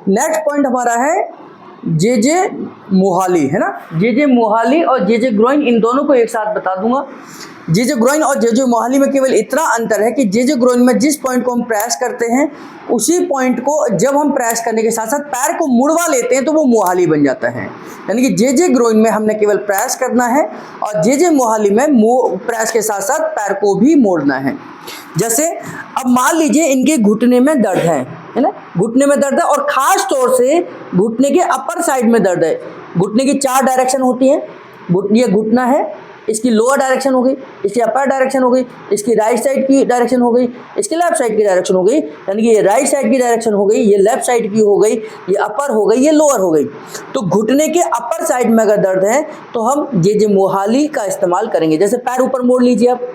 Next point हमारा है जे जे मोहाली, है ना। जे जे मोहाली और जे जे ग्रोइन, इन दोनों को एक साथ बता दूंगा। जे जे ग्रोइन और जे जे मोहाली में केवल इतना अंतर है कि जे जे ग्रोइन में जिस पॉइंट को हम प्रेस करते हैं उसी पॉइंट को जब हम प्रेस करने के साथ साथ पैर को मुड़वा लेते हैं तो वो मोहाली बन जाता है। यानी कि जे जे ग्रोइन में हमने केवल प्रेस करना है और जे जे मोहाली में प्रेस के साथ साथ पैर को भी मोड़ना है। जैसे अब मान लीजिए इनके घुटने में दर्द है ना, घुटने में दर्द है और खास तौर से घुटने के अपर साइड में दर्द है। घुटने की 4 डायरेक्शन होती हैं। ये घुटना है, इसकी लोअर डायरेक्शन हो गई, इसकी अपर डायरेक्शन हो गई, इसकी राइट साइड की डायरेक्शन हो गई, इसकी लेफ्ट साइड की डायरेक्शन हो गई। यानी कि ये राइट साइड की डायरेक्शन हो गई, ये लेफ्ट साइड की हो गई, ये अपर हो गई, ये लोअर हो गई। तो घुटने के अपर साइड में अगर दर्द है तो हम जे जे मोहाली का इस्तेमाल करेंगे। जैसे पैर ऊपर मोड़ लीजिए आप,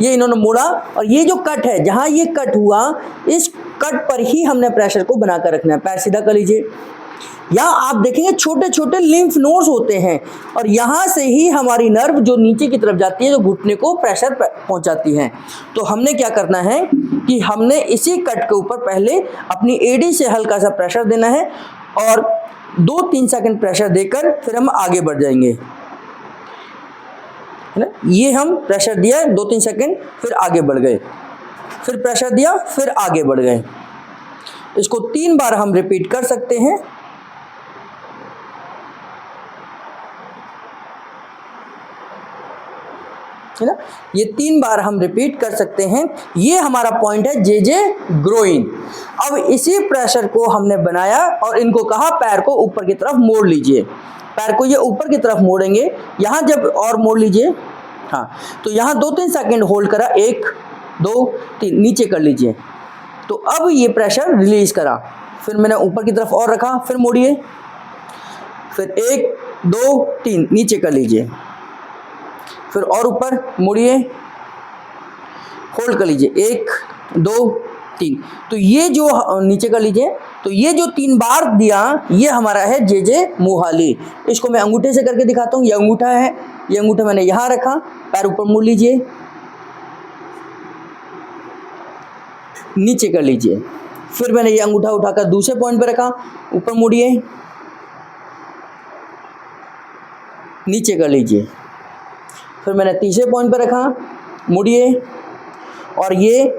ये इन्होंने मोड़ा और ये जो कट है, जहाँ ये कट हुआ इस कट पर ही हमने प्रेशर को बनाकर रखना है। पैर सीधा कर लीजिए। यहाँ आप देखेंगे छोटे छोटे लिम्फ नोड्स होते हैं और यहाँ से ही हमारी नर्व जो नीचे की तरफ जाती है जो घुटने को प्रेशर पहुँचाती है। तो हमने क्या करना है कि हमने इसी कट के ऊपर पहले अपनी एडी से हल्का सा प्रेशर देना है और 2-3 सेकंड प्रेशर देकर फिर हम आगे बढ़ जाएंगे, है ना। ये हम प्रेशर दिया 2-3 सेकंड, फिर आगे बढ़ गए, फिर प्रेशर दिया, फिर आगे बढ़ गए। इसको 3 बार हम रिपीट कर सकते हैं। है ना, ये 3 बार हम रिपीट कर सकते हैं। ये हमारा पॉइंट है जे जे ग्रोइन। अब इसी प्रेशर को हमने बनाया और इनको कहा पैर को ऊपर की तरफ मोड़ लीजिए। पैर को ये ऊपर की तरफ मोड़ेंगे, यहाँ जब और मोड़ लीजिए, हाँ, तो यहाँ 2-3 सेकंड होल्ड करा, 1 2 3, नीचे कर लीजिए। तो अब ये प्रेशर रिलीज करा, फिर मैंने ऊपर की तरफ और रखा, फिर मोड़िए, फिर 1 2 3, नीचे कर लीजिए, फिर और ऊपर मुड़िए, होल्ड कर लीजिए, 1 2 3। तो ये जो नीचे कर लीजिए, तो ये जो 3 बार दिया ये हमारा है जे जे मोहाली। इसको मैं अंगूठे से करके दिखाता हूँ। ये अंगूठा है, ये अंगूठा मैंने यहाँ रखा, पैर ऊपर मुड़ लीजिए, नीचे कर लीजिए, फिर मैंने ये अंगूठा उठाकर दूसरे पॉइंट पर रखा, ऊपर मुड़िए, नीचे कर लीजिए, फिर मैंने तीसरे पॉइंट पर रखा, मुड़िए और ये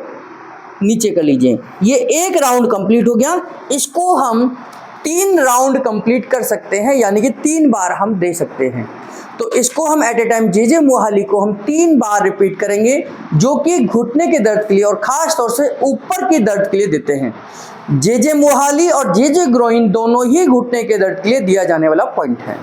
नीचे कर लीजिए। ये 1 राउंड कंप्लीट हो गया। इसको हम 3 राउंड कंप्लीट कर सकते हैं, यानी कि 3 बार हम दे सकते हैं। तो इसको हम एट ए टाइम जे जे मोहाली को हम 3 बार रिपीट करेंगे, जो कि घुटने के दर्द के लिए और ख़ास तौर से ऊपर के दर्द के लिए देते हैं। जे जे मोहाली और जे जे ग्रोइन दोनों ही घुटने के दर्द के लिए दिया जाने वाला पॉइंट है।